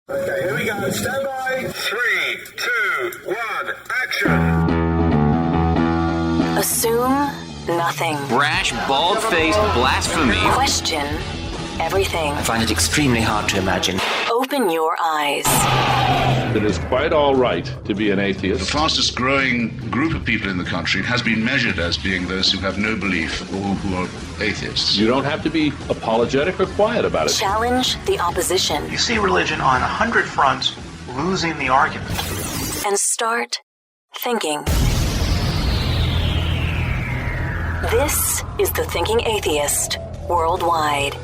Okay, here we go. Stand by. 3, 2, 1, action. Assume nothing. Brash, bald-faced blasphemy. Question everything. I find it extremely hard to imagine. Open your eyes. It is quite all right to be an atheist. The fastest growing group of people in the country has been measured as being those who have no belief or who are atheists. You don't have to be apologetic or quiet about it. Challenge the opposition. You see religion on 100 fronts losing the argument. And start thinking. This is The Thinking Atheist Worldwide.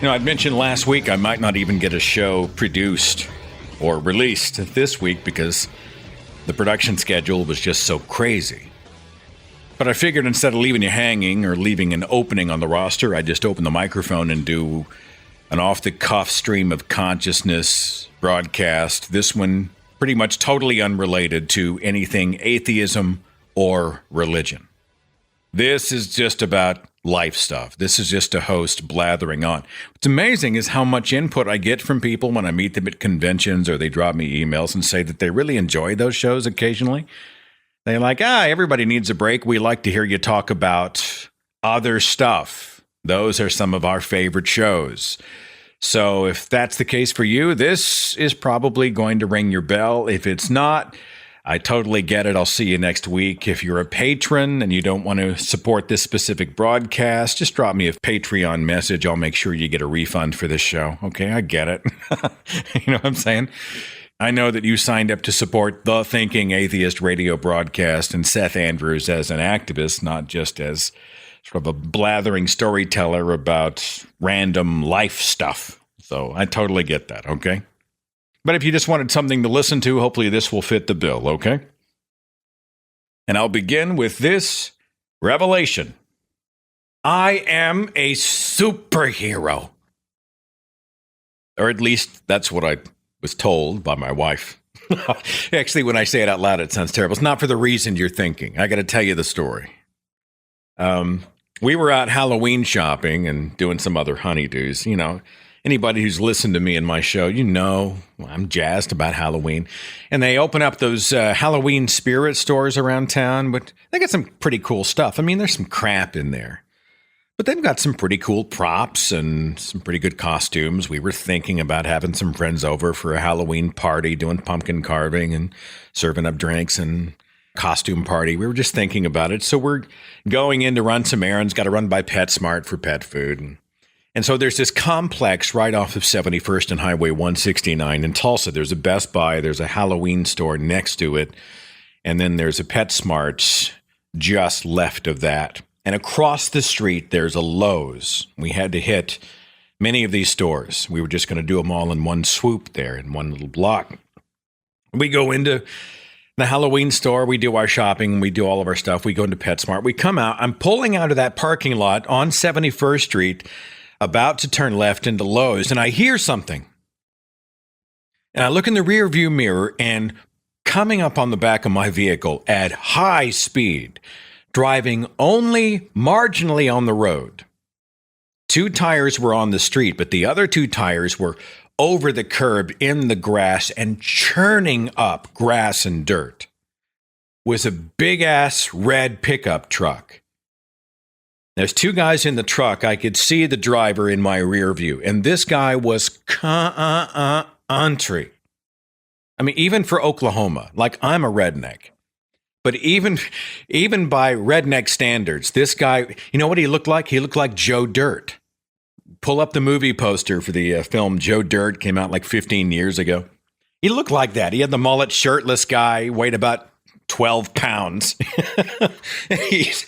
You know, I'd mentioned last week I might not even get a show produced or released this week because the production schedule was just so crazy. But I figured instead of leaving you hanging or leaving an opening on the roster, I'd just open the microphone and do an off-the-cuff stream of consciousness broadcast. This one pretty much totally unrelated to anything atheism or religion. This is just about life stuff. This is just a host blathering on. What's amazing is how much input I get from people when I meet them at conventions or they drop me emails and say that they really enjoy those shows occasionally. They're like, everybody needs a break. We like to hear you talk about other stuff. Those are some of our favorite shows. So if that's the case for you, this is probably going to ring your bell. If it's not, I totally get it. I'll see you next week. If you're a patron and you don't want to support this specific broadcast, just drop me a Patreon message. I'll make sure you get a refund for this show. Okay, I get it. You know what I'm saying? I know that you signed up to support the Thinking Atheist radio broadcast and Seth Andrews as an activist, not just as sort of a blathering storyteller about random life stuff. So I totally get that, okay? But if you just wanted something to listen to, hopefully this will fit the bill, okay? And I'll begin with this revelation. I am a superhero. Or at least that's what I was told by my wife. Actually, when I say it out loud, it sounds terrible. It's not for the reason you're thinking. I got to tell you the story. We were out Halloween shopping and doing some other honeydews, you know. Anybody who's listened to me in my show, you know I'm jazzed about Halloween. And they open up those Halloween spirit stores around town, but they got some pretty cool stuff. I mean, there's some crap in there. But they've got some pretty cool props and some pretty good costumes. We were thinking about having some friends over for a Halloween party, doing pumpkin carving and serving up drinks and costume party. We were just thinking about it. So we're going in to run some errands, got to run by PetSmart for pet food. And so there's this complex right off of 71st and Highway 169 in Tulsa. There's a Best Buy, there's a Halloween store next to it, and then there's a PetSmart just left of that. And across the street, there's a Lowe's. We had to hit many of these stores. We were just going to do them all in one swoop there, in one little block. We go into the Halloween store, we do our shopping, we do all of our stuff. We go into PetSmart. We come out. I'm pulling out of that parking lot on 71st Street, about to turn left into Lowe's, and I hear something. And I look in the rear view mirror, and coming up on the back of my vehicle at high speed, driving only marginally on the road. 2 tires were on the street, but the other 2 tires were over the curb in the grass and churning up grass and dirt, was a big-ass red pickup truck. There's 2 guys in the truck. I could see the driver in my rear view, and this guy was country. I mean, even for Oklahoma, like I'm a redneck. But even by redneck standards, this guy, you know what he looked like? He looked like Joe Dirt. Pull up the movie poster for the film Joe Dirt, came out like 15 years ago. He looked like that. He had the mullet, shirtless guy, weighed about 12 pounds. He's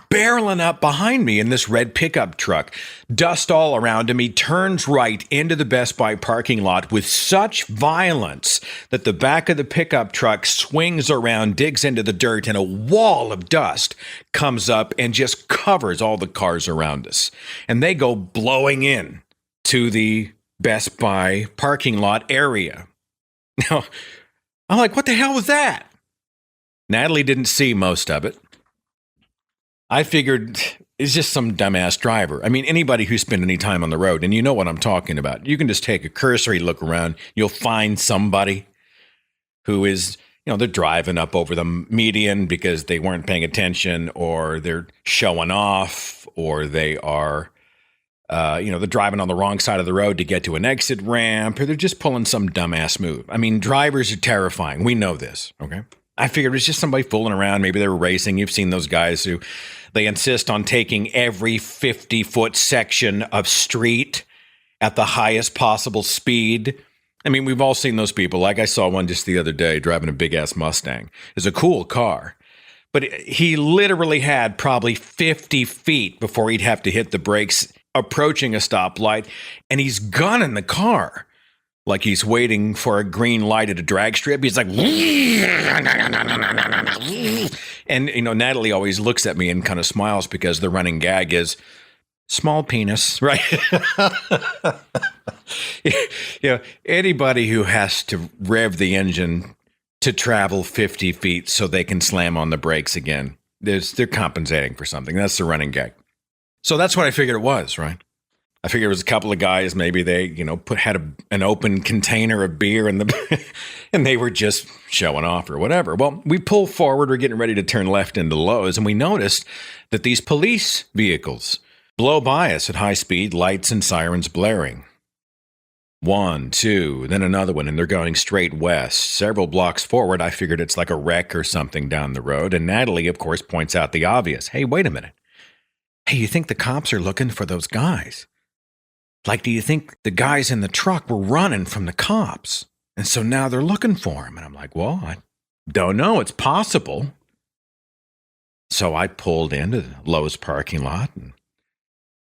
barreling up behind me in this red pickup truck. Dust all around him. He turns right into the Best Buy parking lot with such violence that the back of the pickup truck swings around, digs into the dirt, and a wall of dust comes up and just covers all the cars around us. And they go blowing in to the Best Buy parking lot area. Now, I'm like, what the hell was that? Natalie didn't see most of it. I figured is just some dumbass driver. I mean, anybody who's spent any time on the road, and you know what I'm talking about, you can just take a cursory look around. You'll find somebody who is, they're driving up over the median because they weren't paying attention, or they're showing off, or they are, they're driving on the wrong side of the road to get to an exit ramp, or they're just pulling some dumbass move. I mean, drivers are terrifying. We know this, okay? I figured it was just somebody fooling around. Maybe they were racing. You've seen those guys who they insist on taking every 50-foot section of street at the highest possible speed. I mean, we've all seen those people. Like I saw one just the other day driving a big-ass Mustang. It's a cool car. But he literally had probably 50 feet before he'd have to hit the brakes approaching a stoplight, and he's gunning the car like he's waiting for a green light at a drag strip. He's like, and Natalie always looks at me and kind of smiles because the running gag is small penis, right? Anybody who has to rev the engine to travel 50 feet so they can slam on the brakes again, they're compensating for something. That's the running gag. So that's what I figured it was, right? I figured it was a couple of guys. Maybe they, had an open container of beer and they were just showing off or whatever. Well, we pull forward. We're getting ready to turn left into Lowe's, and we noticed that these police vehicles blow by us at high speed, lights and sirens blaring. One, two, then another one, and they're going straight west. Several blocks forward, I figured it's like a wreck or something down the road. And Natalie, of course, points out the obvious. Hey, wait a minute. Hey, you think the cops are looking for those guys? Like, do you think the guys in the truck were running from the cops? And so now they're looking for him. And I'm like, well, I don't know. It's possible. So I pulled into the Lowe's parking lot and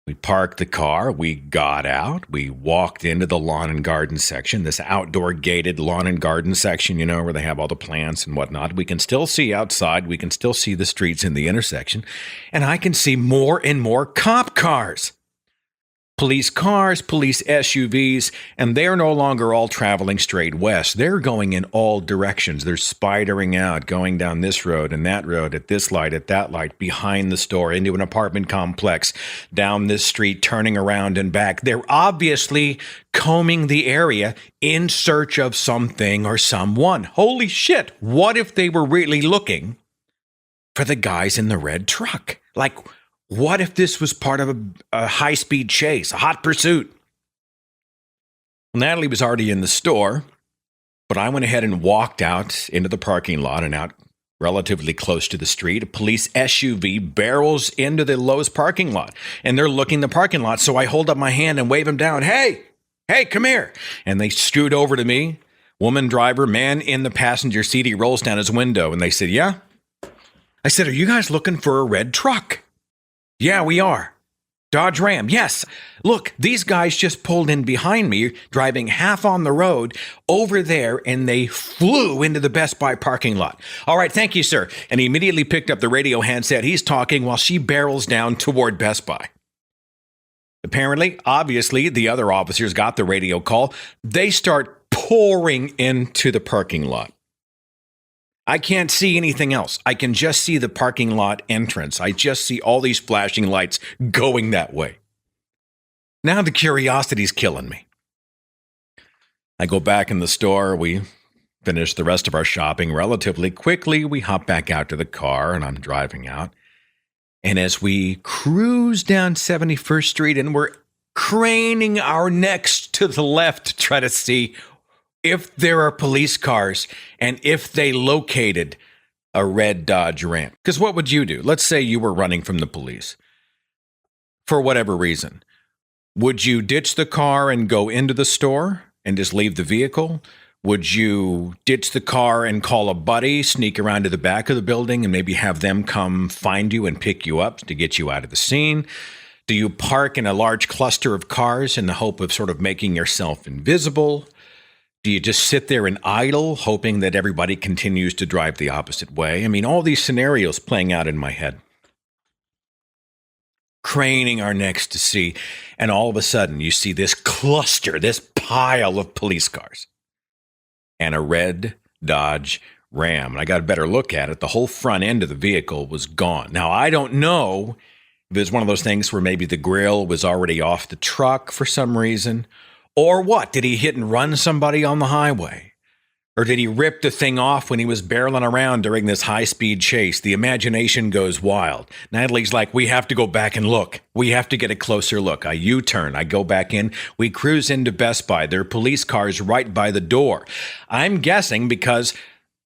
we parked the car. We got out. We walked into the lawn and garden section, this outdoor gated lawn and garden section, where they have all the plants and whatnot. We can still see outside. We can still see the streets in the intersection. And I can see more and more cop cars. Police cars, police SUVs, and they're no longer all traveling straight west. They're going in all directions. They're spidering out, going down this road and that road, at this light, at that light, behind the store, into an apartment complex, down this street, turning around and back. They're obviously combing the area in search of something or someone. Holy shit, what if they were really looking for the guys in the red truck? Like, what if this was part of a high-speed chase, a hot pursuit? Well, Natalie was already in the store, but I went ahead and walked out into the parking lot and out relatively close to the street. A police SUV barrels into the Lowe's parking lot, and they're looking the parking lot, so I hold up my hand and wave them down. Hey, come here. And they scoot over to me. Woman driver, man in the passenger seat. He rolls down his window, and they said, yeah? I said, are you guys looking for a red truck? Yeah, we are. Dodge Ram. Yes. Look, these guys just pulled in behind me, driving half on the road over there, and they flew into the Best Buy parking lot. All right, thank you, sir. And he immediately picked up the radio handset. He's talking while she barrels down toward Best Buy. Apparently, obviously, the other officers got the radio call. They start pouring into the parking lot. I can't see anything else. I can just see the parking lot entrance. I just see all these flashing lights going that way. Now the curiosity's killing me. I go back in the store. We finish the rest of our shopping relatively quickly. We hop back out to the car, and I'm driving out. And as we cruise down 71st Street, and we're craning our necks to the left to try to see if there are police cars and if they located a red Dodge Ram. Because what would you do? Let's say you were running from the police for whatever reason. Would you ditch the car and go into the store and just leave the vehicle? Would you ditch the car and call a buddy, sneak around to the back of the building and maybe have them come find you and pick you up to get you out of the scene? Do you park in a large cluster of cars in the hope of sort of making yourself invisible? Do you just sit there and idle, hoping that everybody continues to drive the opposite way? I mean, all these scenarios playing out in my head. Craning our necks to see, and all of a sudden you see this cluster, this pile of police cars, and a red Dodge Ram. And I got a better look at it. The whole front end of the vehicle was gone. Now, I don't know If it was one of those things where maybe the grill was already off the truck for some reason. Or what? Did he hit and run somebody on the highway? Or did he rip the thing off when he was barreling around during this high-speed chase? The imagination goes wild. Natalie's like, we have to go back and look. We have to get a closer look. I U-turn. I go back in. We cruise into Best Buy. There are police cars right by the door. I'm guessing because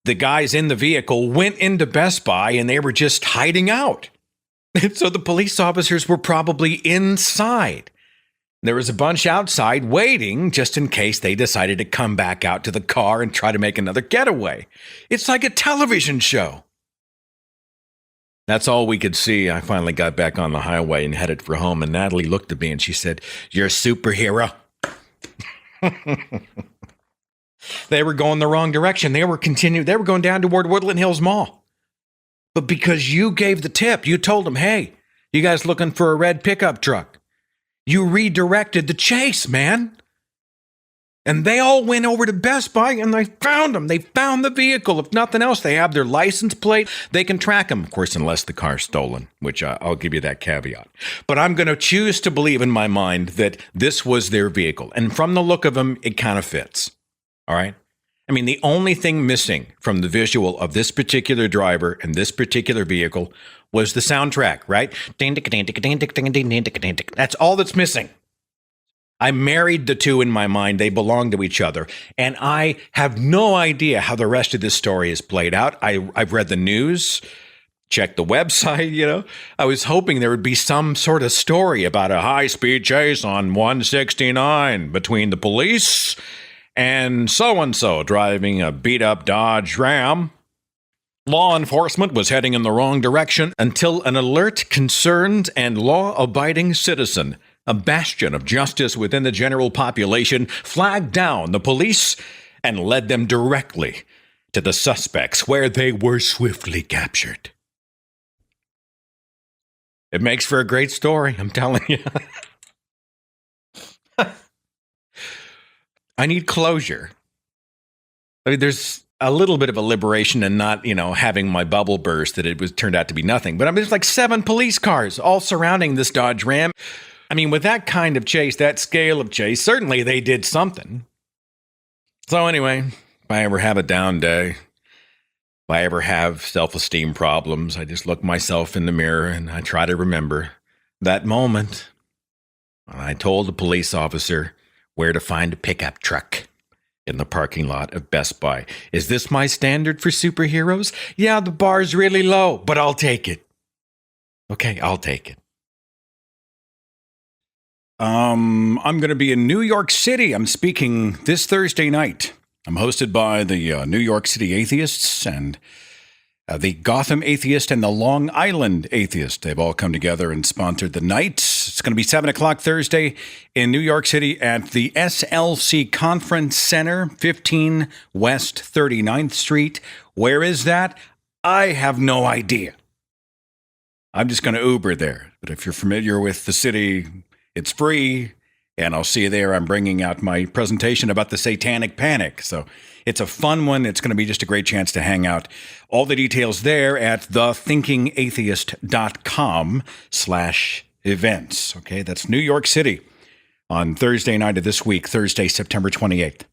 the guys in the vehicle went into Best Buy and they were just hiding out. And so the police officers were probably inside. There was a bunch outside waiting just in case they decided to come back out to the car and try to make another getaway. It's like a television show. That's all we could see. I finally got back on the highway and headed for home, and Natalie looked at me and she said, "You're a superhero." They were going the wrong direction. They were going down toward Woodland Hills Mall. But because you gave the tip, you told them, "Hey, you guys looking for a red pickup truck?" You redirected the chase, man. And they all went over to Best Buy and they found them. They found the vehicle. If nothing else, they have their license plate. They can track them, of course, unless the car's stolen, which I'll give you that caveat. But I'm going to choose to believe in my mind that this was their vehicle. And from the look of them, it kind of fits. All right? I mean, the only thing missing from the visual of this particular driver and this particular vehicle was the soundtrack, right? That's all that's missing. I married the two in my mind. They belong to each other. And I have no idea how the rest of this story is played out. I've read the news, checked the website, I was hoping there would be some sort of story about a high-speed chase on 169 between the police and so-and-so driving a beat-up Dodge Ram. Law enforcement was heading in the wrong direction until an alert, concerned, and law-abiding citizen, a bastion of justice within the general population, flagged down the police and led them directly to the suspects, where they were swiftly captured. It makes for a great story, I'm telling you. I need closure. I mean, there's a little bit of a liberation in not, having my bubble burst that it was turned out to be nothing. But I mean, there's like 7 police cars all surrounding this Dodge Ram. I mean, with that kind of chase, that scale of chase, certainly they did something. So anyway, if I ever have a down day, if I ever have self-esteem problems, I just look myself in the mirror and I try to remember that moment when I told a police officer where to find a pickup truck in the parking lot of Best Buy. Is this my standard for superheroes? Yeah, the bar's really low, but I'll take it. Okay, I'll take it. I'm going to be in New York City. I'm speaking this Thursday night. I'm hosted by the New York City Atheists and the Gotham Atheist and the Long Island Atheist. They've all come together and sponsored the night. It's going to be 7 o'clock Thursday in New York City at the SLC Conference Center, 15 West 39th Street. Where is that? I have no idea. I'm just going to Uber there. But if you're familiar with the city, it's free. And I'll see you there. I'm bringing out my presentation about the Satanic Panic. So it's a fun one. It's going to be just a great chance to hang out. All the details there at thethinkingatheist.com/events. Okay, that's New York City on Thursday night of this week, Thursday, September 28th.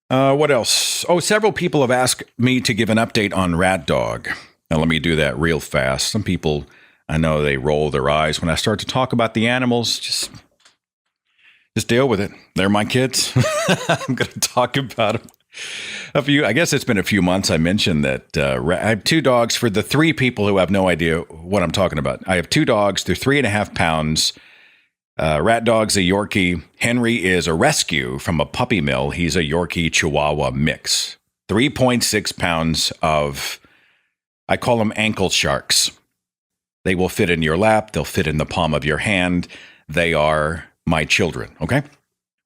What else? Oh, several people have asked me to give an update on Rat Dog. Now, let me do that real fast. Some people, I know they roll their eyes when I start to talk about the animals. Just deal with it. They're my kids. I'm going to talk about them. I guess it's been a few months. I mentioned that I have 2 dogs. For the 3 people who have no idea what I'm talking about, I have 2 dogs. They're 3.5 pounds. Rat Dog's a Yorkie. Henry is a rescue from a puppy mill. He's a Yorkie Chihuahua mix. 3.6 pounds of, I call them ankle sharks. They will fit in your lap. They'll fit in the palm of your hand. They are my children, okay?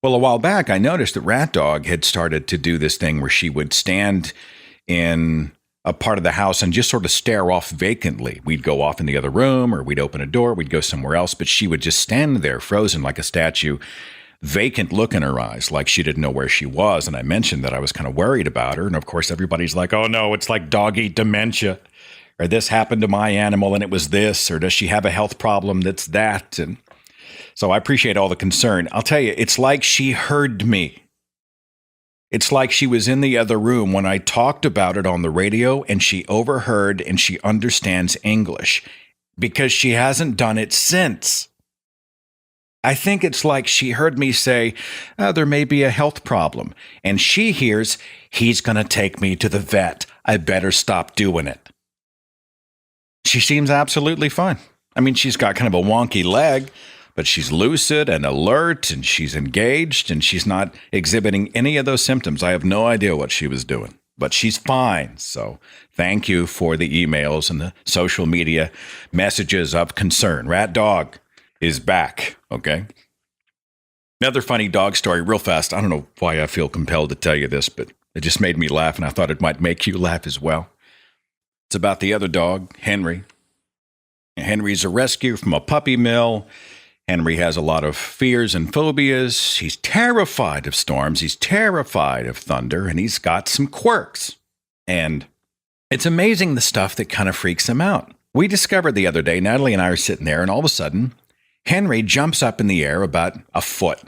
Well, a while back, I noticed that Rat Dog had started to do this thing where she would stand in a part of the house and just sort of stare off vacantly. We'd go off in the other room, or we'd open a door, we'd go somewhere else, but she would just stand there frozen like a statue, vacant look in her eyes, like she didn't know where she was. And I mentioned that I was kind of worried about her. And of course, everybody's like, oh no, it's like doggy dementia. or this happened to my animal and it was this, or does she have a health problem that's that? And so I appreciate all the concern. I'll tell you, it's like she heard me. It's like she was in the other room when I talked about it on the radio, and she overheard and she understands English because she hasn't done it since. I think it's like she heard me say, there may be a health problem, and she hears, he's going to take me to the vet. I better stop doing it. She seems absolutely fine. I mean, she's got kind of a wonky leg, but she's lucid and alert, and she's engaged, and she's not exhibiting any of those symptoms. I have no idea what she was doing, but she's fine. So thank you for the emails and the social media messages of concern. Rat Dog is back, okay? Another funny dog story, real fast. I don't know why I feel compelled to tell you this, but it just made me laugh, and I thought it might make you laugh as well. It's about the other dog, Henry. Henry's a rescue from a puppy mill. Henry has a lot of fears and phobias. He's terrified of storms. He's terrified of thunder, and he's got some quirks. And it's amazing the stuff that kind of freaks him out. We discovered the other day, Natalie and I are sitting there, and all of a sudden, Henry jumps up in the air about a foot,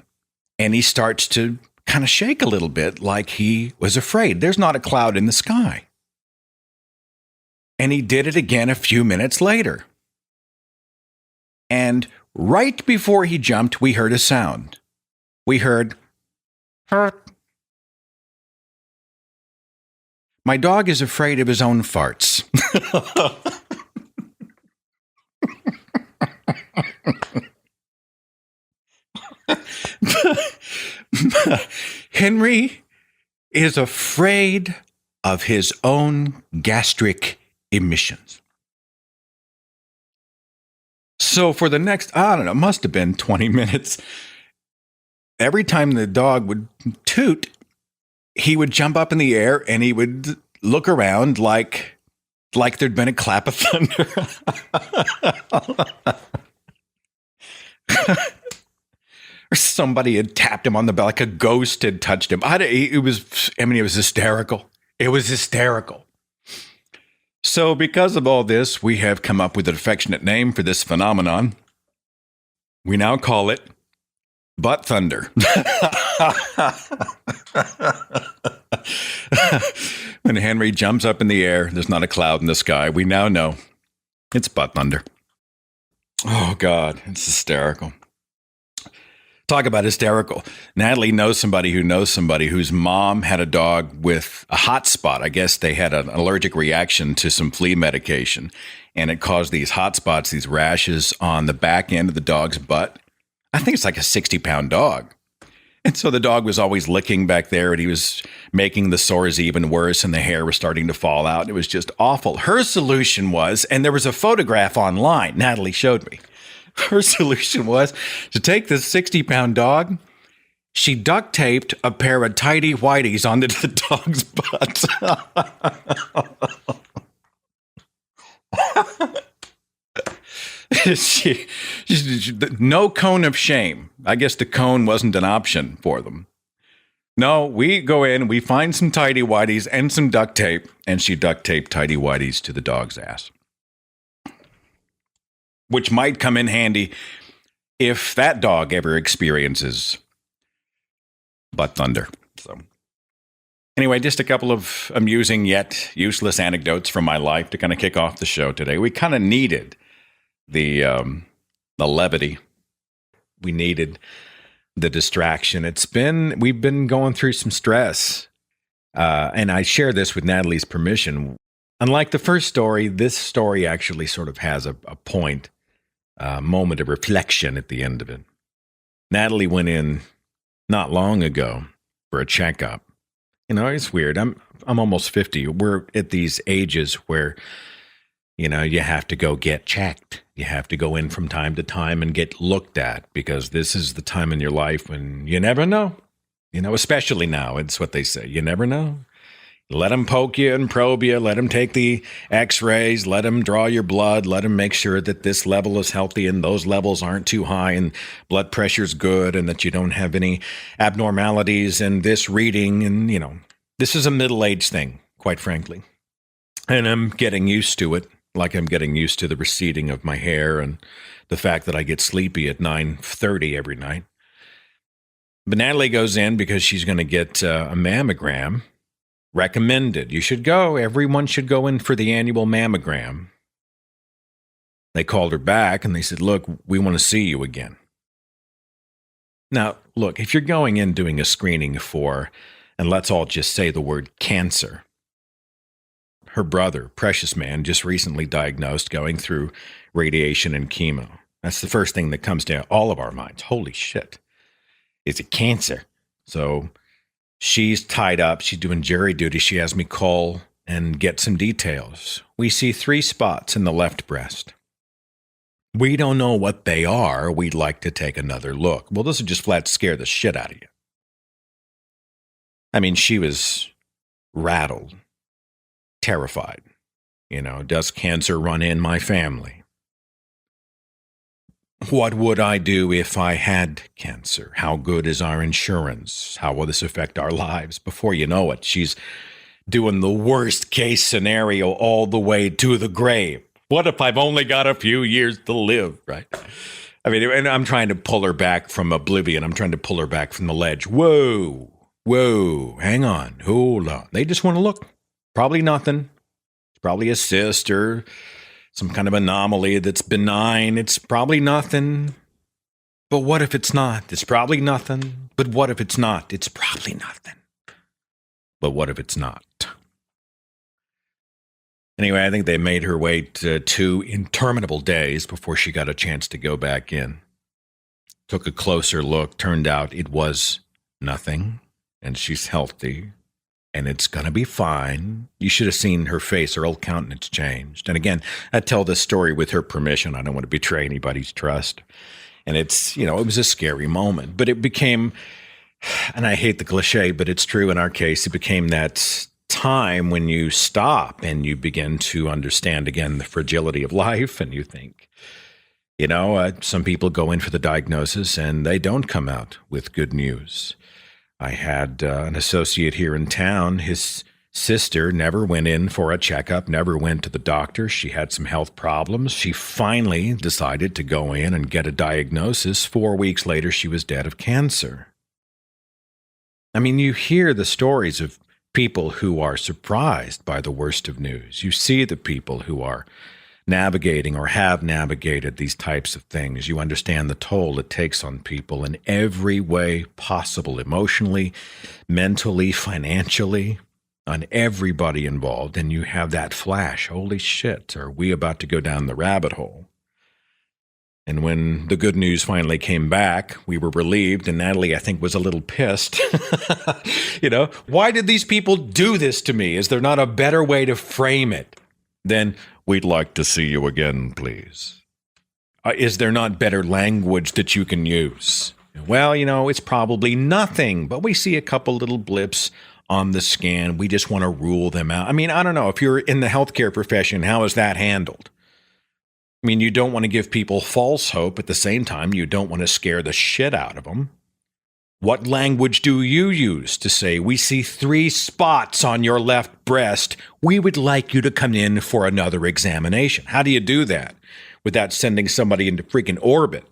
and he starts to kind of shake a little bit like he was afraid. There's not a cloud in the sky. And he did it again a few minutes later. And right before he jumped, we heard a sound. We heard, "Hurt." My dog is afraid of his own farts. Henry is afraid of his own gastric emissions. So for the next, I don't know, must have been 20 minutes, every time the dog would toot, he would jump up in the air and he would look around like there'd been a clap of thunder. Or somebody had tapped him on the back, like a ghost had touched him. It was hysterical. It was hysterical. So because of all this, we have come up with an affectionate name for this phenomenon. We now call it butt thunder. When Henry jumps up in the air, there's not a cloud in the sky. We now know it's butt thunder. Oh, God, it's hysterical. Talk about hysterical. Natalie knows somebody whose mom had a dog with a hot spot. I guess they had an allergic reaction to some flea medication, and it caused these hot spots, these rashes on the back end of the dog's butt. I think it's like a 60-pound dog. And so the dog was always licking back there, and he was making the sores even worse, and the hair was starting to fall out. It was just awful. Her solution was, and there was a photograph online, Natalie showed me. Her solution was to take this 60-pound dog. She duct taped a pair of tidy whities onto the dog's butt. No cone of shame. I guess the cone wasn't an option for them. No, we go in, we find some tidy whities and some duct tape, and she duct taped tidy whities to the dog's ass. Which might come in handy if that dog ever experiences butt thunder. So, anyway, just a couple of amusing yet useless anecdotes from my life to kind of kick off the show today. We kind of needed the levity. We needed the distraction. We've been going through some stress, and I share this with Natalie's permission. Unlike the first story, this story actually sort of has a point. Moment of reflection at the end of it. Natalie went in not long ago for a checkup. You know, it's weird. I'm almost 50. We're at these ages where, you know, you have to go get checked. You have to go in from time to time and get looked at, because this is the time in your life when you never know. You know, especially now, it's what they say. You never know. Let them poke you and probe you. Let them take the x-rays. Let them draw your blood. Let them make sure that this level is healthy and those levels aren't too high and blood pressure's good and that you don't have any abnormalities in this reading. And, you know, this is a middle-aged thing, quite frankly. And I'm getting used to it. like I'm getting used to the receding of my hair and the fact that I get sleepy at 9:30 every night. But Natalie goes in because she's going to get a mammogram. Recommended. You should go. Everyone should go in for the annual mammogram. They called her back and they said, look, we want to see you again. Now, look, if you're going in doing a screening for, and let's all just say the word cancer, her brother, precious man, just recently diagnosed going through radiation and chemo. That's the first thing that comes to all of our minds. Holy shit. Is it cancer? So she's tied up. She's doing jury duty. She has me call and get some details. We see 3 spots in the left breast. We don't know what they are. We'd like to take another look. Well, this would just flat scare the shit out of you. I mean, she was rattled, terrified. Does cancer run in my family? What would I do if I had cancer? How good is our insurance? How will this affect our lives? Before you know it, she's doing the worst case scenario all the way to the grave. What if I've only got a few years to live, right? I mean, and I'm trying to pull her back from oblivion. I'm trying to pull her back from the ledge. Whoa, hang on, hold on. They just want to look. Probably nothing. It's probably a cyst or some kind of anomaly that's benign. It's probably nothing. But what if it's not? It's probably nothing. But what if it's not? It's probably nothing. But what if it's not? Anyway, I think they made her wait 2 interminable days before she got a chance to go back in. Took a closer look. Turned out it was nothing. And she's healthy. And it's going to be fine. You should have seen her face. Her whole countenance changed. And again, I tell this story with her permission. I don't want to betray anybody's trust. And it's, it was a scary moment. But it became, and I hate the cliche, but it's true in our case, it became that time when you stop and you begin to understand again the fragility of life, and you think, some people go in for the diagnosis and they don't come out with good news. I had an associate here in town. His sister never went in for a checkup, never went to the doctor. She had some health problems. She finally decided to go in and get a diagnosis. 4 weeks later, she was dead of cancer. I mean, you hear the stories of people who are surprised by the worst of news. You see the people who are navigating or have navigated these types of things. You understand the toll it takes on people in every way possible, emotionally, mentally, financially, on everybody involved. And you have that flash. Holy shit, are we about to go down the rabbit hole? And when the good news finally came back, we were relieved, and Natalie, I think, was a little pissed. Why did these people do this to me? Is there not a better way to frame it than, we'd like to see you again, please? Is there not better language that you can use? Well, it's probably nothing, but we see a couple little blips on the scan. We just want to rule them out. I mean, I don't know. If you're in the healthcare profession, how is that handled? I mean, you don't want to give people false hope. At the same time, you don't want to scare the shit out of them. What language do you use to say, we see 3 spots on your left breast. We would like you to come in for another examination. How do you do that without sending somebody into freaking orbit?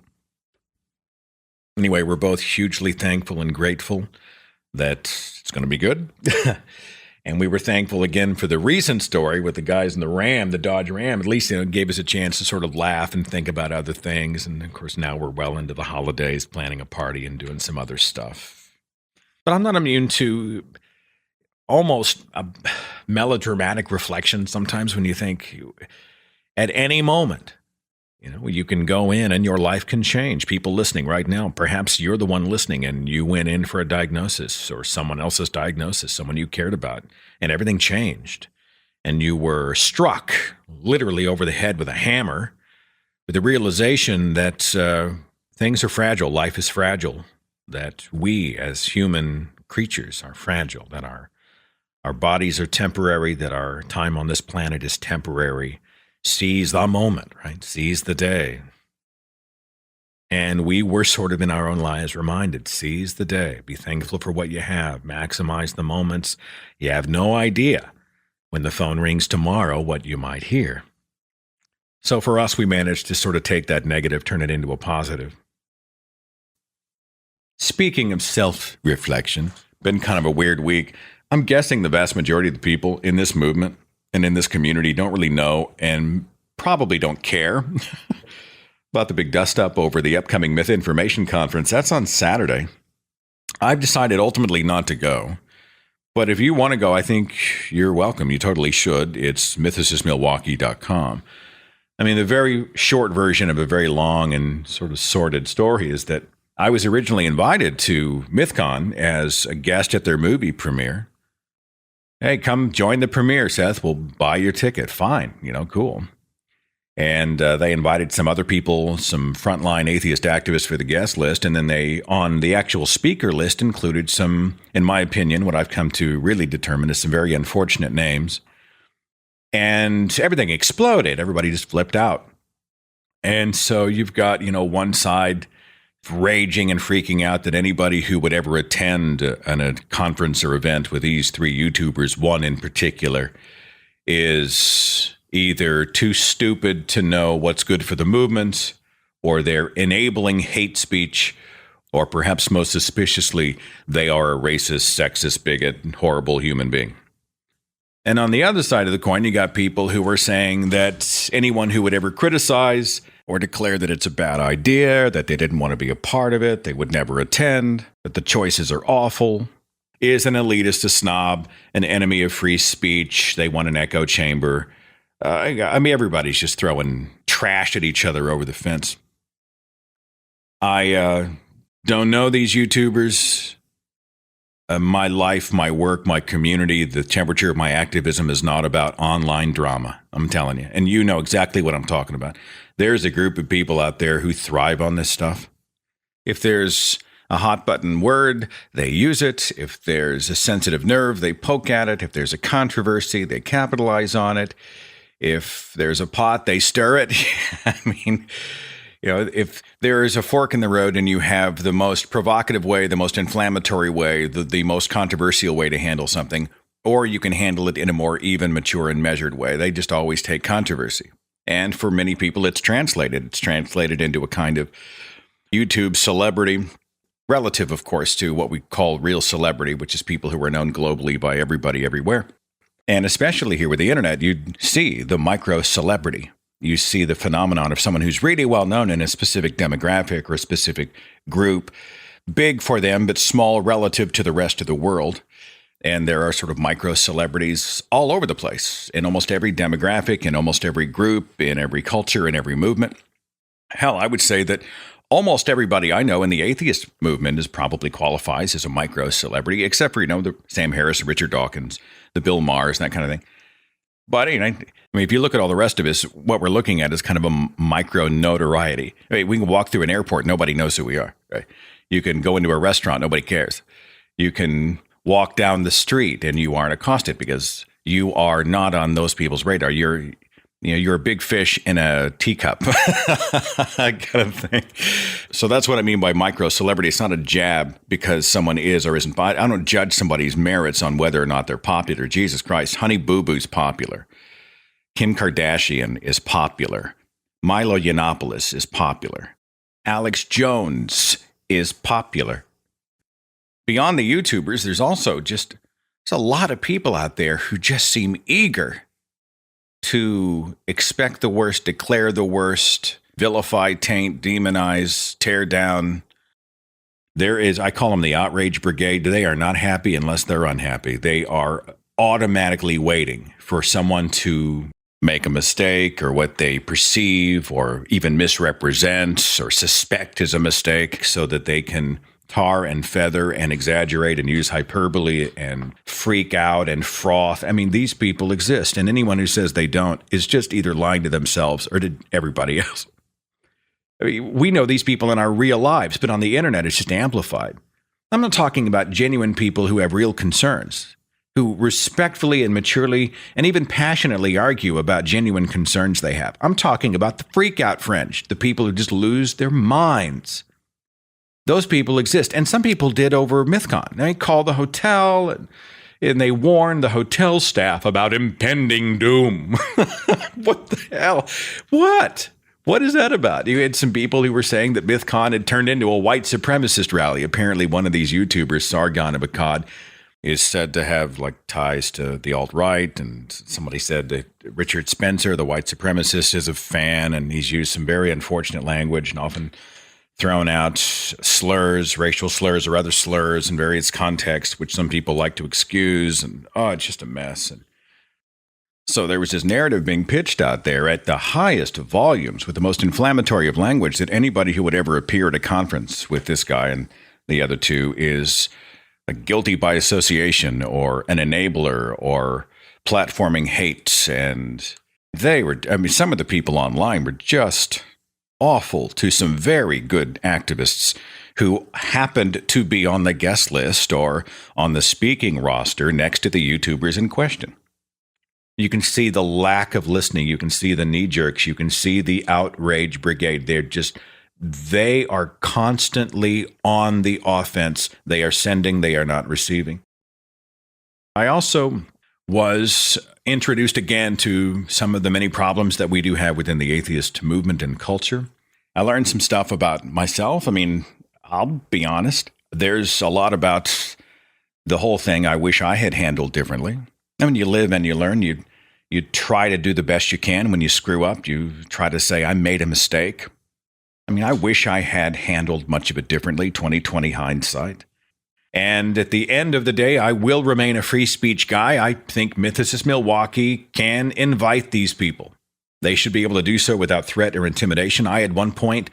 Anyway, we're both hugely thankful and grateful that it's going to be good. And we were thankful again for the recent story with the guys in the Dodge Ram. At least it gave us a chance to sort of laugh and think about other things. And of course, now we're well into the holidays, planning a party and doing some other stuff. But I'm not immune to almost a melodramatic reflection sometimes when you think at any moment, you can go in and your life can change. People listening right now, perhaps you're the one listening and you went in for a diagnosis or someone else's diagnosis, someone you cared about, and everything changed. And you were struck literally over the head with a hammer with the realization that things are fragile, life is fragile, that we as human creatures are fragile, that our bodies are temporary, that our time on this planet is temporary. Seize the moment, right? Seize the day. And we were sort of in our own lives reminded, seize the day. Be thankful for what you have. Maximize the moments. You have no idea when the phone rings tomorrow what you might hear. So for us, we managed to sort of take that negative, turn it into a positive. Speaking of self-reflection, been kind of a weird week. I'm guessing the vast majority of the people in this movement and in this community don't really know and probably don't care about the big dust-up over the upcoming Myth Information Conference. That's on Saturday. I've decided ultimately not to go. But if you want to go, I think you're welcome. You totally should. It's mythicistmilwaukee.com. I mean, the very short version of a very long and sort of sordid story is that I was originally invited to MythCon as a guest at their movie premiere. Hey, come join the premiere, Seth. We'll buy your ticket. Fine. Cool. And they invited some other people, some frontline atheist activists for the guest list. And then they, on the actual speaker list, included some, in my opinion, what I've come to really determine is some very unfortunate names. And everything exploded. Everybody just flipped out. And so you've got, one side raging and freaking out that anybody who would ever attend a conference or event with these three YouTubers, one in particular, is either too stupid to know what's good for the movement, or they're enabling hate speech, or perhaps most suspiciously, they are a racist, sexist, bigot, horrible human being. And on the other side of the coin, you got people who are saying that anyone who would ever criticize or declare that it's a bad idea, that they didn't want to be a part of it, they would never attend, that the choices are awful, is an elitist, a snob, an enemy of free speech. They want an echo chamber. I mean, everybody's just throwing trash at each other over the fence. I don't know these YouTubers. My life, my work, my community, the temperature of my activism is not about online drama. I'm telling you. And you know exactly what I'm talking about. There's a group of people out there who thrive on this stuff. If there's a hot button word, they use it. If there's a sensitive nerve, they poke at it. If there's a controversy, they capitalize on it. If there's a pot, they stir it. I mean, if there is a fork in the road and you have the most provocative way, the most inflammatory way, the most controversial way to handle something, or you can handle it in a more even, mature, and measured way, they just always take controversy. And for many people, it's translated. It's translated into a kind of YouTube celebrity, relative, of course, to what we call real celebrity, which is people who are known globally by everybody everywhere. And especially here with the internet, you see the micro-celebrity. You see the phenomenon of someone who's really well known in a specific demographic or a specific group, big for them, but small relative to the rest of the world. And there are sort of micro-celebrities all over the place, in almost every demographic, in almost every group, in every culture, in every movement. Hell, I would say that almost everybody I know in the atheist movement probably qualifies as a micro-celebrity, except for, the Sam Harris, Richard Dawkins, the Bill Maher's, and that kind of thing. But, I mean, if you look at all the rest of us, what we're looking at is kind of a micro-notoriety. I mean, we can walk through an airport, nobody knows who we are. Right? You can go into a restaurant, nobody cares. You can walk down the street and you aren't accosted because you are not on those people's radar. You're a big fish in a teacup kind of thing. So that's what I mean by micro-celebrity. It's not a jab because someone is or isn't. I don't judge somebody's merits on whether or not they're popular. Jesus Christ, Honey Boo Boo's popular. Kim Kardashian is popular. Milo Yiannopoulos is popular. Alex Jones is popular. Beyond the YouTubers, there's a lot of people out there who just seem eager to expect the worst, declare the worst, vilify, taint, demonize, tear down. I call them the outrage brigade. They are not happy unless they're unhappy. They are automatically waiting for someone to make a mistake or what they perceive or even misrepresent or suspect is a mistake so that they can tar and feather and exaggerate and use hyperbole and freak out and froth. I mean, these people exist, and anyone who says they don't is just either lying to themselves or to everybody else. I mean, we know these people in our real lives, but on the internet, it's just amplified. I'm not talking about genuine people who have real concerns, who respectfully and maturely and even passionately argue about genuine concerns they have. I'm talking about the freak out fringe, the people who just lose their minds. Those people exist. And some people did over MythCon. They call the hotel and, And they warned the hotel staff about impending doom. What the hell? What? What is that about? You had some people who were saying that MythCon had turned into a white supremacist rally. Apparently, one of these YouTubers, Sargon of Akkad, is said to have ties to the alt-right. And somebody said that Richard Spencer, the white supremacist, is a fan, and he's used some very unfortunate language and often thrown out slurs, racial slurs or other slurs in various contexts, which some people like to excuse. And, it's just a mess. And so there was this narrative being pitched out there at the highest of volumes with the most inflammatory of language that anybody who would ever appear at a conference with this guy and the other two is a guilty by association or an enabler or platforming hate. And some of the people online were just awful to some very good activists who happened to be on the guest list or on the speaking roster next to the YouTubers in question. You can see the lack of listening. You can see the knee jerks. You can see the outrage brigade. They are constantly on the offense. They are sending, they are not receiving. I also was introduced again to some of the many problems that we do have within the atheist movement and culture. I learned some stuff about myself. I mean, I'll be honest. There's a lot about the whole thing I wish I had handled differently. I mean, you live and you learn. You try to do the best you can. When you screw up, you try to say, I made a mistake. I mean, I wish I had handled much of it differently, 2020 hindsight. And at the end of the day, I will remain a free speech guy. I think Mythicist Milwaukee can invite these people. They should be able to do so without threat or intimidation. I, at one point,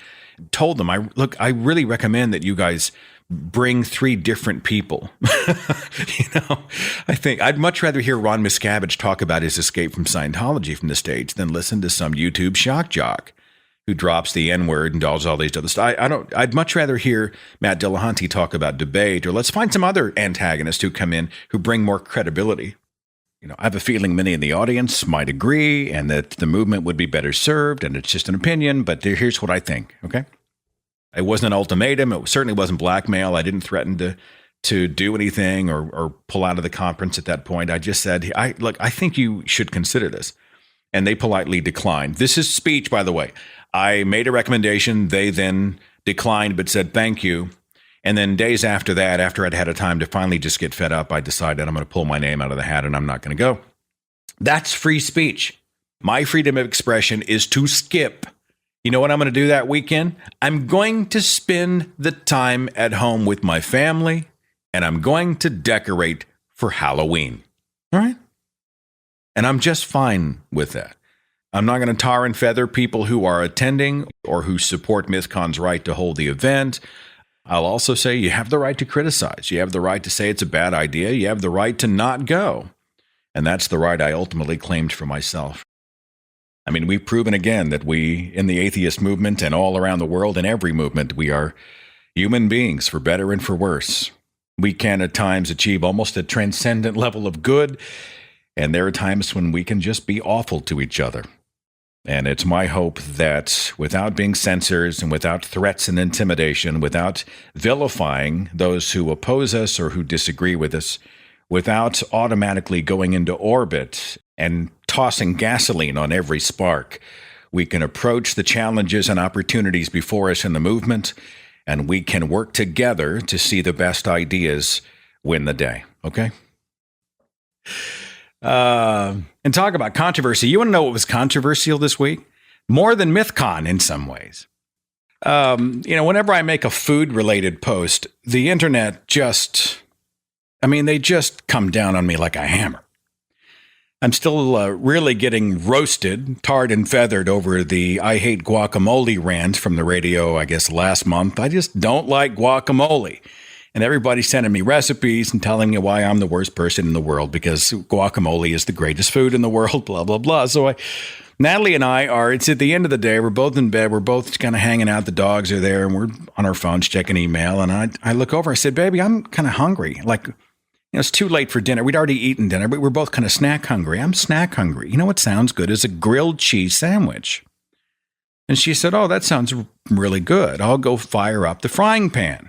told them, I really recommend that you guys bring 3 different people. I think I'd much rather hear Ron Miscavige talk about his escape from Scientology from the stage than listen to some YouTube shock jock who drops the N-word and does all these other stuff. I'd much rather hear Matt Dillahunty talk about debate, or let's find some other antagonists who come in who bring more credibility. I have a feeling many in the audience might agree and that the movement would be better served, and it's just an opinion, but here's what I think, okay? It wasn't an ultimatum. It certainly wasn't blackmail. I didn't threaten to do anything or pull out of the conference at that point. I just said, I think you should consider this. And they politely declined. This is speech, by the way. I made a recommendation. They then declined but said thank you. And then days after that, after I'd had a time to finally just get fed up, I decided I'm going to pull my name out of the hat and I'm not going to go. That's free speech. My freedom of expression is to skip. You know what I'm going to do that weekend? I'm going to spend the time at home with my family, and I'm going to decorate for Halloween. All right? And I'm just fine with that. I'm not going to tar and feather people who are attending or who support MythCon's right to hold the event. I'll also say you have the right to criticize. You have the right to say it's a bad idea. You have the right to not go. And that's the right I ultimately claimed for myself. I mean, we've proven again that we, in the atheist movement and all around the world, in every movement, we are human beings, for better and for worse. We can at times achieve almost a transcendent level of good, and there are times when we can just be awful to each other. And it's my hope that without being censors and without threats and intimidation, without vilifying those who oppose us or who disagree with us, without automatically going into orbit and tossing gasoline on every spark, we can approach the challenges and opportunities before us in the movement, and we can work together to see the best ideas win the day, okay? And talk about controversy. You want to know what was controversial this week? More than MythCon in some ways. Whenever I make a food-related post, the internet they just come down on me like a hammer. I'm still really getting roasted, tarred and feathered over the I hate guacamole rant from the radio, I guess, last month. I just don't like guacamole. And everybody's sending me recipes and telling me why I'm the worst person in the world because guacamole is the greatest food in the world, blah, blah, blah. So Natalie and I it's at the end of the day. We're both in bed. We're both kind of hanging out. The dogs are there and we're on our phones checking email. And I look over. I said, baby, I'm kind of hungry. It's too late for dinner. We'd already eaten dinner, but we're both kind of snack hungry. I'm snack hungry. You know what sounds good is a grilled cheese sandwich. And she said, oh, that sounds really good. I'll go fire up the frying pan.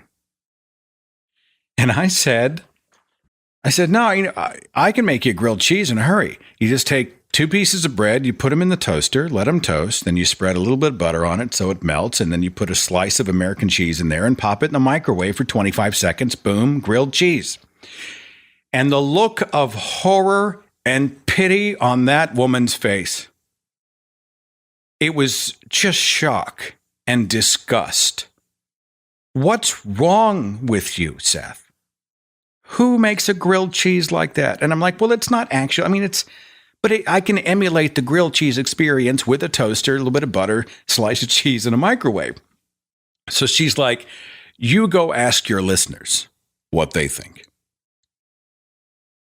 And I said, I said, no, I can make you grilled cheese in a hurry. You just take 2 pieces of bread, you put them in the toaster, let them toast, then you spread a little bit of butter on it so it melts, and then you put a slice of American cheese in there and pop it in the microwave for 25 seconds. Boom, grilled cheese. And the look of horror and pity on that woman's face. It was just shock and disgust. What's wrong with you, Seth? Who makes a grilled cheese like that? And I'm like, well, it's not actually, I can emulate the grilled cheese experience with a toaster, a little bit of butter, slice of cheese in a microwave. So she's like, you go ask your listeners what they think.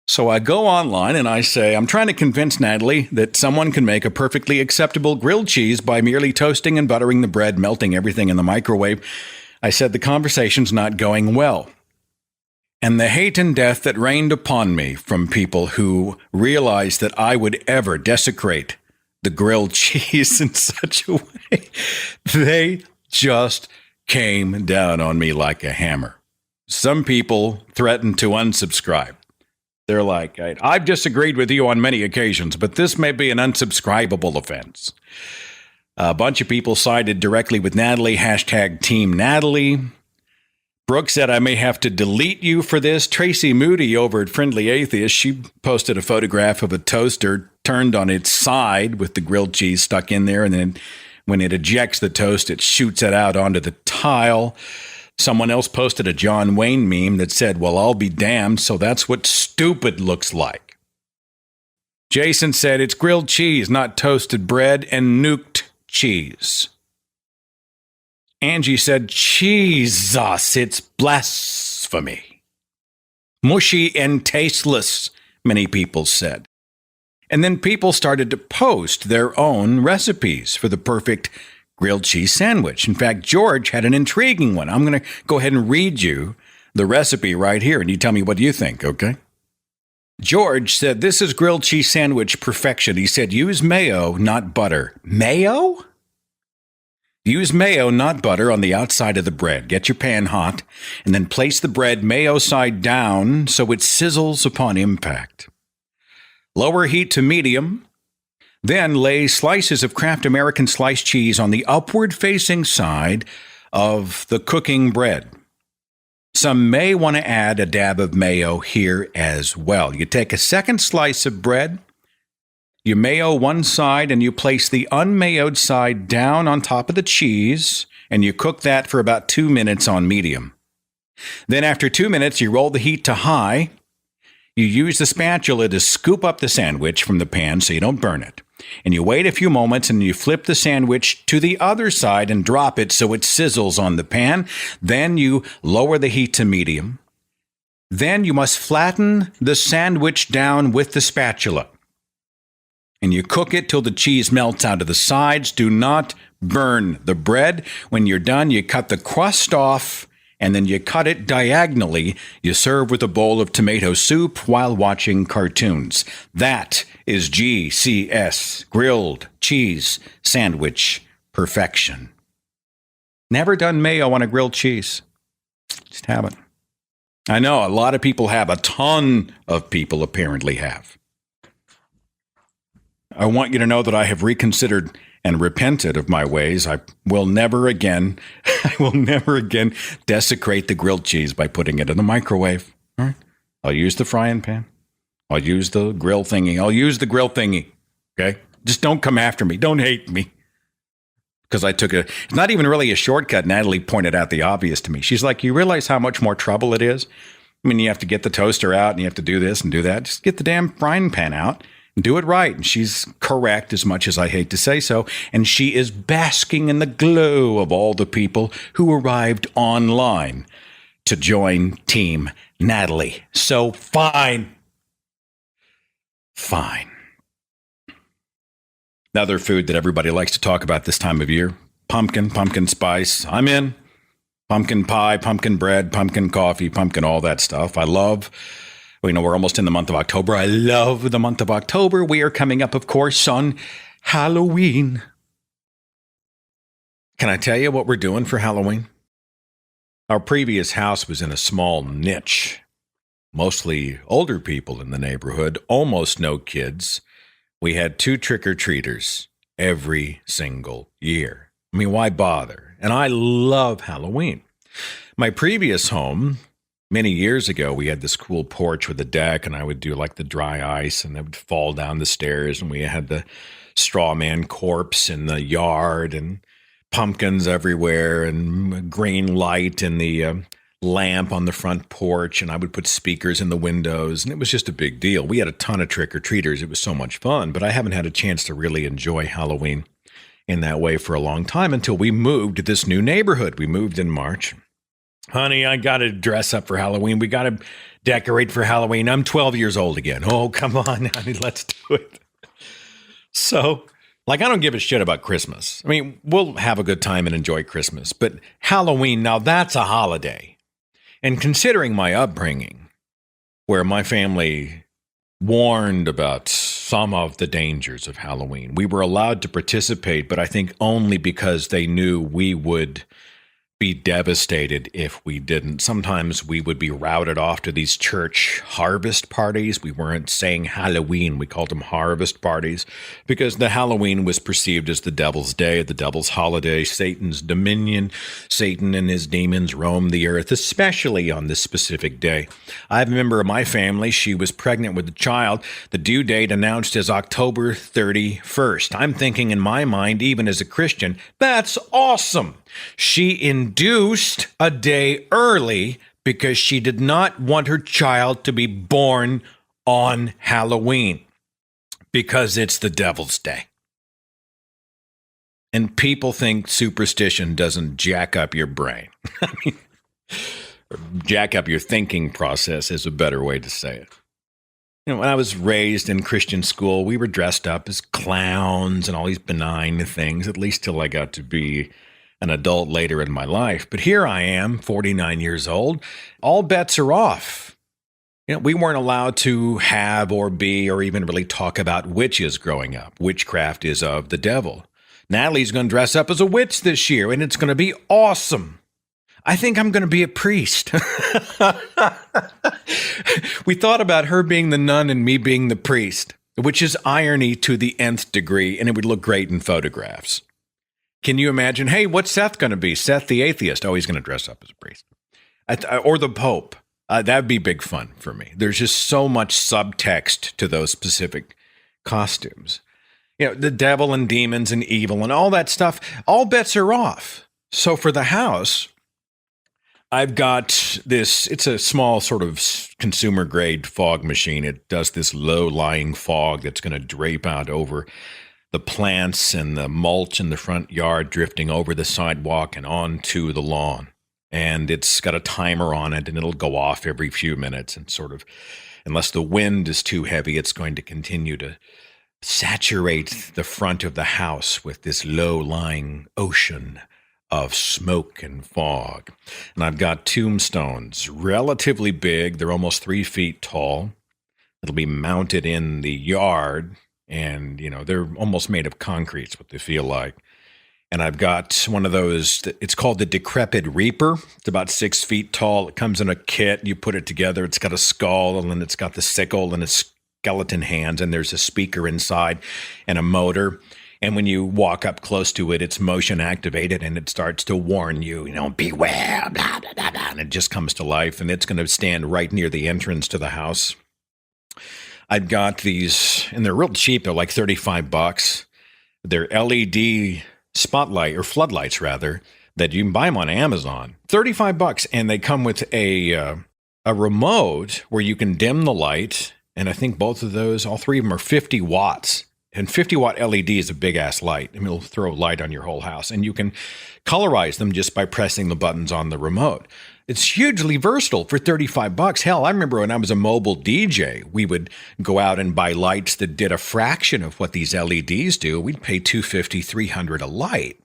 So I go online and I say, I'm trying to convince Natalie that someone can make a perfectly acceptable grilled cheese by merely toasting and buttering the bread, melting everything in the microwave. I said the conversation's not going well. And the hate and death that rained upon me from people who realized that I would ever desecrate the grilled cheese in such a way, they just came down on me like a hammer. Some people threatened to unsubscribe. They're like, I've disagreed with you on many occasions, but this may be an unsubscribable offense. A bunch of people sided directly with Natalie, hashtag Team Natalie. Brooke said, I may have to delete you for this. Tracy Moody over at Friendly Atheist, she posted a photograph of a toaster turned on its side with the grilled cheese stuck in there. And then when it ejects the toast, it shoots it out onto the tile. Someone else posted a John Wayne meme that said, well, I'll be damned. So that's what stupid looks like. Jason said, it's grilled cheese, not toasted bread and nuked cheese. Angie said, Jesus, it's blasphemy. Mushy and tasteless, many people said. And then people started to post their own recipes for the perfect grilled cheese sandwich. In fact, George had an intriguing one. I'm going to go ahead and read you the recipe right here, and you tell me what you think, okay? George said, this is grilled cheese sandwich perfection. He said, use mayo, not butter. Mayo? Use mayo, not butter, on the outside of the bread. Get your pan hot, and then place the bread mayo side down so it sizzles upon impact. Lower heat to medium. Then lay slices of Kraft American sliced cheese on the upward-facing side of the cooking bread. Some may want to add a dab of mayo here as well. You take a second slice of bread, you mayo one side, and you place the unmayoed side down on top of the cheese, and you cook that for about 2 minutes on medium. Then after 2 minutes, you roll the heat to high. You use the spatula to scoop up the sandwich from the pan so you don't burn it. And you wait a few moments, and you flip the sandwich to the other side and drop it so it sizzles on the pan. Then you lower the heat to medium. Then you must flatten the sandwich down with the spatula. And you cook it till the cheese melts out of the sides. Do not burn the bread. When you're done, you cut the crust off, and then you cut it diagonally. You serve with a bowl of tomato soup while watching cartoons. That is GCS, grilled cheese sandwich perfection. Never done mayo on a grilled cheese. Just haven't. I know a lot of people have. A ton of people apparently have. I want you to know that I have reconsidered and repented of my ways. I will never again desecrate the grilled cheese by putting it in the microwave. All right? I'll use the frying pan. I'll use the grill thingy. Okay? Just don't come after me. Don't hate me. Because it's not even really a shortcut. Natalie pointed out the obvious to me. She's like, you realize how much more trouble it is? I mean, you have to get the toaster out and you have to do this and do that. Just get the damn frying pan out. Do it right. And she's correct, as much as I hate to say so. And she is basking in the glow of all the people who arrived online to join Team Natalie. So fine. Another food that everybody likes to talk about this time of year. Pumpkin spice. I'm in. Pumpkin pie, pumpkin bread, pumpkin coffee, pumpkin all that stuff. We're almost in the month of October. I love the month of October. We are coming up, of course, on Halloween. Can I tell you what we're doing for Halloween? Our previous house was in a small niche. mostly older people in the neighborhood, almost no kids. We had 2 trick-or-treaters every single year. I mean, why bother? And I love Halloween. My previous home, many years ago, we had this cool porch with a deck, and I would do like the dry ice, and it would fall down the stairs, and we had the straw man corpse in the yard, and pumpkins everywhere, and green light in the lamp on the front porch, and I would put speakers in the windows, and it was just a big deal. We had a ton of trick-or-treaters. It was so much fun, but I haven't had a chance to really enjoy Halloween in that way for a long time until we moved to this new neighborhood. We moved in March. Honey, I got to dress up for Halloween. We got to decorate for Halloween. I'm 12 years old again. Oh, come on, honey, let's do it. So, I don't give a shit about Christmas. I mean, we'll have a good time and enjoy Christmas, but Halloween, now that's a holiday. And considering my upbringing, where my family warned about some of the dangers of Halloween, we were allowed to participate, but I think only because they knew we would be devastated if we didn't. Sometimes we would be routed off to these church harvest parties. We weren't saying Halloween. We called them harvest parties because the Halloween was perceived as the devil's day, the devil's holiday, Satan's dominion. Satan and his demons roam the earth, especially on this specific day. I have a member of my family. She was pregnant with a child. The due date announced as October 31st. I'm thinking in my mind, even as a Christian, that's awesome. She induced a day early because she did not want her child to be born on Halloween because it's the devil's day. And people think superstition doesn't jack up your brain. I mean, jack up your thinking process is a better way to say it. When I was raised in Christian school, we were dressed up as clowns and all these benign things, at least till I got to be an adult later in my life. But here I am, 49 years old. All bets are off. We weren't allowed to have or be or even really talk about witches growing up. Witchcraft is of the devil. Natalie's going to dress up as a witch this year, and it's going to be awesome. I think I'm going to be a priest. We thought about her being the nun and me being the priest, which is irony to the nth degree, and it would look great in photographs. Can you imagine, hey, what's Seth going to be? Seth the atheist. Oh, he's going to dress up as a priest. Or the Pope. That'd be big fun for me. There's just so much subtext to those specific costumes. The devil and demons and evil and all that stuff, all bets are off. So for the house, I've got this, it's a small sort of consumer grade fog machine. It does this low lying fog that's going to drape out over the plants and the mulch in the front yard, drifting over the sidewalk and onto the lawn. And it's got a timer on it, and it'll go off every few minutes. And sort of, unless the wind is too heavy, it's going to continue to saturate the front of the house with this low-lying ocean of smoke and fog. And I've got tombstones, relatively big. They're almost 3 feet tall. It'll be mounted in the yard. And, they're almost made of concrete, is what they feel like. And I've got one of those, it's called the Decrepit Reaper. It's about 6 feet tall. It comes in a kit. You put it together. It's got a skull, and then it's got the sickle and its skeleton hands. And there's a speaker inside and a motor. And when you walk up close to it, it's motion activated, and it starts to warn you, beware, blah, blah, blah, blah. And it just comes to life. And it's going to stand right near the entrance to the house. I've got these, and they're real cheap. They're like $35. They're LED spotlight or floodlights rather, that you can buy them on Amazon. $35, and they come with a remote where you can dim the light. And I think both of those, all three of them are 50 watts. And 50 watt LED is a big ass light. I mean, it'll throw light on your whole house, and you can colorize them just by pressing the buttons on the remote. It's hugely versatile for $35. Hell, I remember when I was a mobile DJ, we would go out and buy lights that did a fraction of what these LEDs do. We'd pay $250, $300 a light,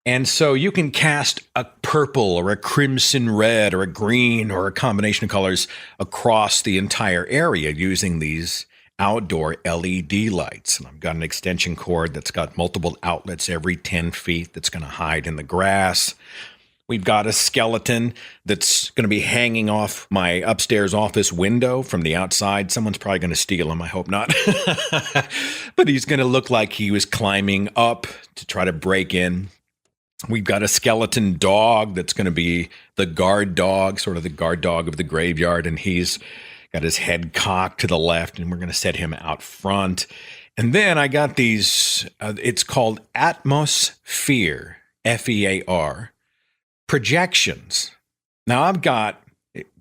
And so you can cast a purple or a crimson red or a green or a combination of colors across the entire area using these outdoor LED lights. And I've got an extension cord that's got multiple outlets every 10 feet that's going to hide in the grass. We've got a skeleton that's going to be hanging off my upstairs office window from the outside. Someone's probably going to steal him. I hope not. But he's going to look like he was climbing up to try to break in. We've got a skeleton dog that's going to be the guard dog, sort of the guard dog of the graveyard. And he's got his head cocked to the left, and we're going to set him out front. And then I got these, it's called atmosphere, F-E-A-R. Projections. Now I've got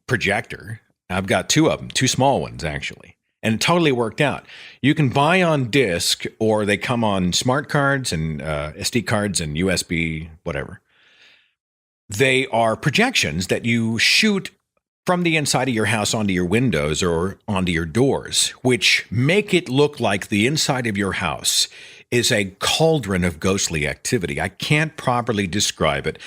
projector. I've got two of them, two small ones actually, and it totally worked out. You can buy on disc, or they come on smart cards and SD cards and USB, whatever. They are projections that you shoot from the inside of your house onto your windows or onto your doors, which make it look like the inside of your house is a cauldron of ghostly activity. I can't properly describe it.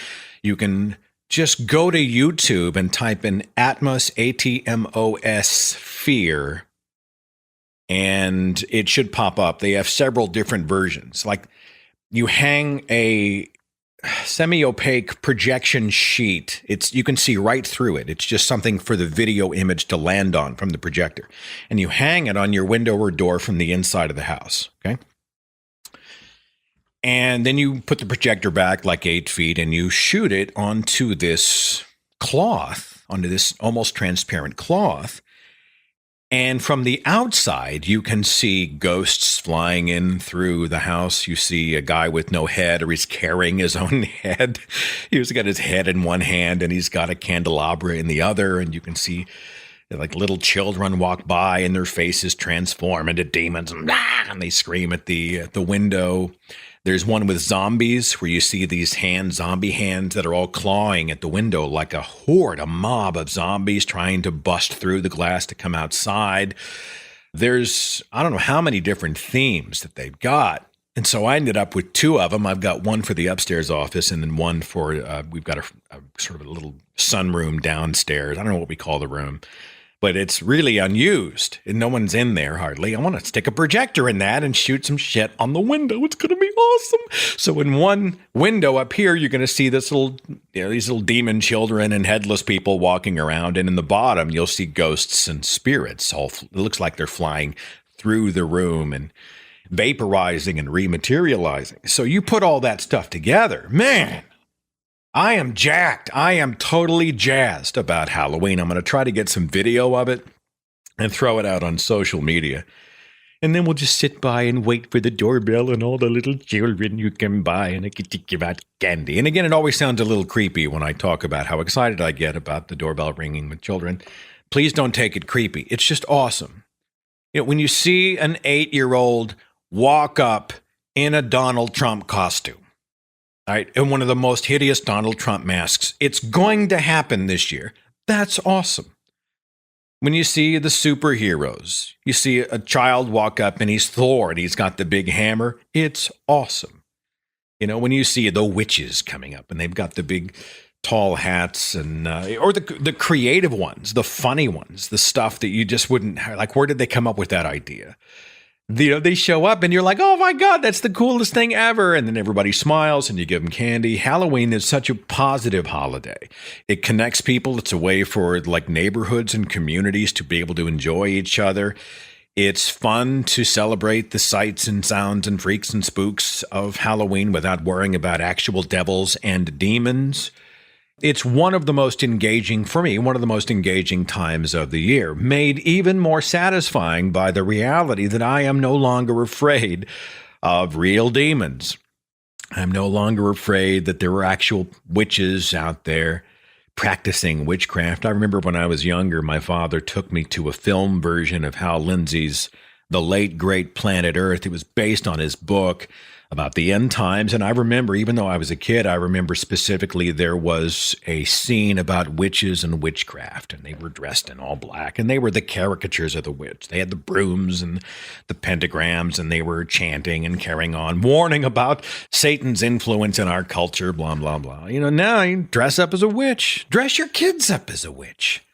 You can just go to YouTube and type in Atmos, A-T-M-O-S, sphere, and it should pop up. They have several different versions. Like, you hang a semi-opaque projection sheet. You can see right through it. It's just something for the video image to land on from the projector. And you hang it on your window or door from the inside of the house, okay? And then you put the projector back like 8 feet and you shoot it onto this cloth, onto this almost transparent cloth. And from the outside, you can see ghosts flying in through the house. You see a guy with no head, or he's carrying his own head. He's got his head in one hand and he's got a candelabra in the other. And you can see like little children walk by and their faces transform into demons and they scream at the window. There's one with zombies where you see these zombie hands that are all clawing at the window like a horde, a mob of zombies trying to bust through the glass to come outside. There's, I don't know how many different themes that they've got. And so I ended up with 2 of them. I've got one for the upstairs office and then one for, we've got a sort of a little sunroom downstairs. I don't know what we call the room. But it's really unused and no one's in there hardly. I want to stick a projector in that and shoot some shit on the window. It's going to be awesome. So in one window up here, you're going to see these little demon children and headless people walking around. And in the bottom, you'll see ghosts and spirits. It looks like they're flying through the room and vaporizing and rematerializing. So you put all that stuff together, man. I am jacked. I am totally jazzed about Halloween. I'm going to try to get some video of it and throw it out on social media. And then we'll just sit by and wait for the doorbell and all the little children you can buy and I get to give out candy. And again, it always sounds a little creepy when I talk about how excited I get about the doorbell ringing with children. Please don't take it creepy. It's just awesome. You know, when you see an 8-year-old walk up in a Donald Trump costume, all right, and one of the most hideous Donald Trump masks. It's going to happen this year. That's awesome. When you see the superheroes, you see a child walk up and he's Thor and he's got the big hammer. It's awesome. You know, when you see the witches coming up and they've got the big tall hats and or the creative ones, the funny ones, the stuff that you just wouldn't like. Where did they come up with that idea? You know, they show up and you're like, oh my God, that's the coolest thing ever. And then everybody smiles and you give them candy. Halloween is such a positive holiday. It connects people. It's a way for like neighborhoods and communities to be able to enjoy each other. It's fun to celebrate the sights and sounds and freaks and spooks of Halloween without worrying about actual devils and demons. It's one of the most engaging, for me, one of the most engaging times of the year, made even more satisfying by the reality that I am no longer afraid of real demons. I'm no longer afraid that there were actual witches out there practicing witchcraft. I remember when I was younger, my father took me to a film version of Hal Lindsey's The Late Great Planet Earth. It was based on his book about the end times. And I remember, even though I was a kid, I remember specifically there was a scene about witches and witchcraft, and they were dressed in all black, and they were the caricatures of the witch. They had the brooms and the pentagrams, and they were chanting and carrying on, warning about Satan's influence in our culture, blah, blah, blah. You know, now you dress up as a witch. Dress your kids up as a witch.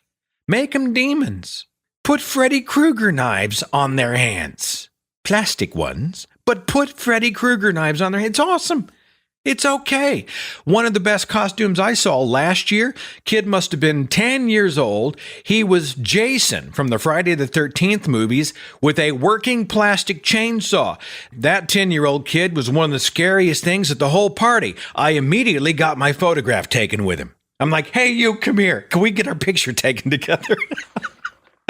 Make them demons. Put Freddy Krueger knives on their hands. Plastic ones. But put Freddy Krueger knives on their heads. It's awesome. It's okay. One of the best costumes I saw last year, kid must have been 10 years old. He was Jason from the Friday the 13th movies with a working plastic chainsaw. That 10-year-old kid was one of the scariest things at the whole party. I immediately got my photograph taken with him. I'm like, hey, you, come here. Can we get our picture taken together?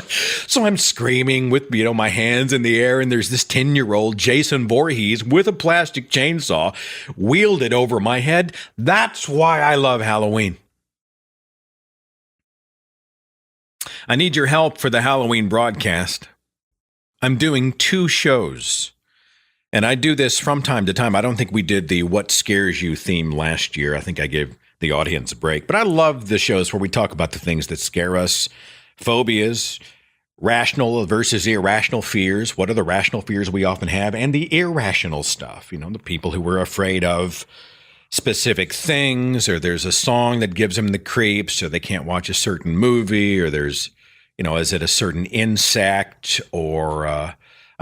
So I'm screaming with, my hands in the air, and there's this 10-year-old Jason Voorhees with a plastic chainsaw wielded over my head. That's why I love Halloween. I need your help for the Halloween broadcast. I'm doing 2 shows, and I do this from time to time. I don't think we did the What Scares You theme last year. I think I gave the audience a break, but I love the shows where we talk about the things that scare us. Phobias, rational versus irrational fears. What are the rational fears we often have? And the irrational stuff, the people who were afraid of specific things, or there's a song that gives them the creeps, or they can't watch a certain movie, or there's, is it a certain insect, or I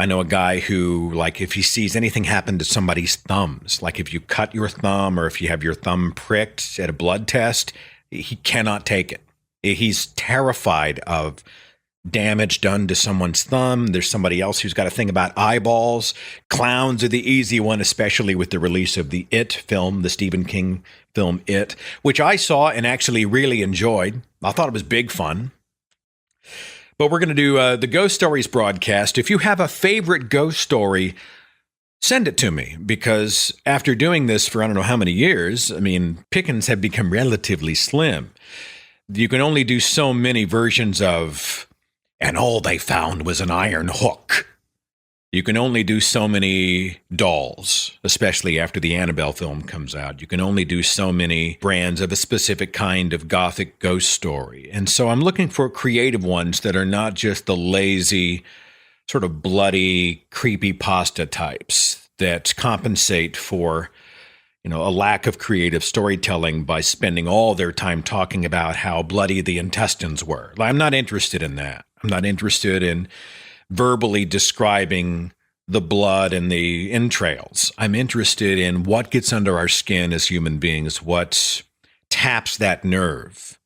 know a guy who, like, if he sees anything happen to somebody's thumbs, like if you cut your thumb or if you have your thumb pricked at a blood test, he cannot take it. He's terrified of damage done to someone's thumb. There's somebody else who's got a thing about eyeballs. Clowns are the easy one, especially with the release of the It film, the Stephen King film It, which I saw and actually really enjoyed. I thought it was big fun. But we're going to do the Ghost Stories broadcast. If you have a favorite ghost story, send it to me, because after doing this for I don't know how many years, pickings have become relatively slim. You can only do so many versions of, and all they found was an iron hook. You can only do so many dolls, especially after the Annabelle film comes out. You can only do so many brands of a specific kind of gothic ghost story. And so I'm looking for creative ones that are not just the lazy, sort of bloody, creepypasta types that compensate for a lack of creative storytelling by spending all their time talking about how bloody the intestines were. I'm not interested in that. I'm not interested in verbally describing the blood and the entrails. I'm interested in what gets under our skin as human beings, what taps that nerve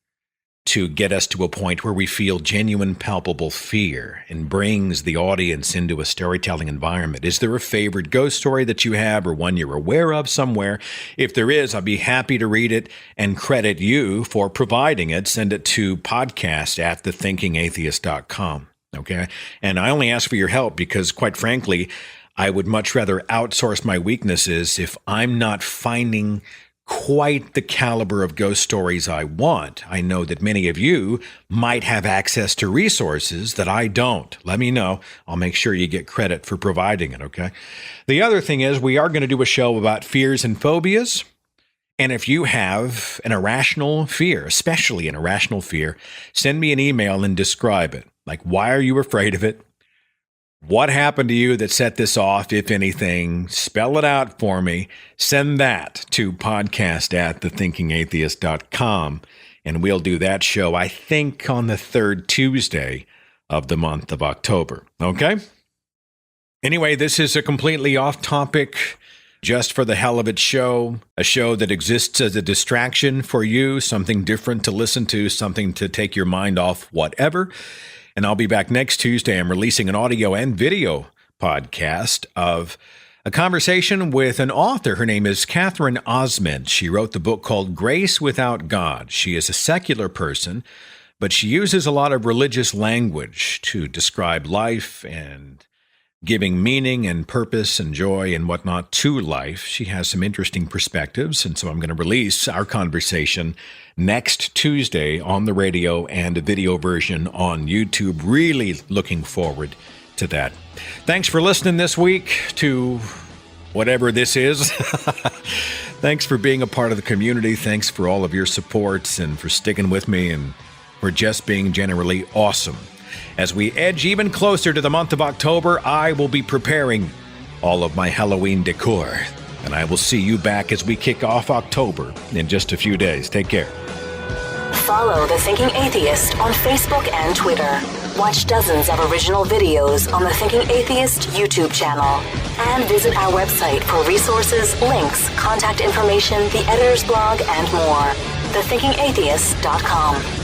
to get us to a point where we feel genuine, palpable fear and brings the audience into a storytelling environment. Is there a favorite ghost story that you have or one you're aware of somewhere? If there is, I'll be happy to read it and credit you for providing it. Send it to podcast@thethinkingatheist.com. Okay? And I only ask for your help because, quite frankly, I would much rather outsource my weaknesses if I'm not finding quite the caliber of ghost stories I want. I know that many of you might have access to resources that I don't. Let me know. I'll make sure you get credit for providing it, okay? The other thing is we are going to do a show about fears and phobias. And if you have an irrational fear, especially an irrational fear, send me an email and describe it. Like, why are you afraid of it? What happened to you that set this off, if anything? Spell it out for me. Send that to podcast@thethinkingatheist.com, and we'll do that show, I think, on the 3rd Tuesday of the month of October. Okay? Anyway, this is a completely off-topic, just for the hell of it show, a show that exists as a distraction for you, something different to listen to, something to take your mind off whatever. And I'll be back next Tuesday. I'm releasing an audio and video podcast of a conversation with an author. Her name is Katherine Osmond. She wrote the book called Grace Without God. She is a secular person, but she uses a lot of religious language to describe life and giving meaning and purpose and joy and whatnot to life. She has some interesting perspectives, and so I'm going to release our conversation next Tuesday on the radio and a video version on YouTube. Really looking forward to that. Thanks for listening this week to whatever this is. Thanks for being a part of the community. Thanks for all of your supports and for sticking with me and for just being generally awesome. As we edge even closer to the month of October, I will be preparing all of my Halloween decor. And I will see you back as we kick off October in just a few days. Take care. Follow The Thinking Atheist on Facebook and Twitter. Watch dozens of original videos on the Thinking Atheist YouTube channel. And visit our website for resources, links, contact information, the editor's blog, and more. thethinkingatheist.com.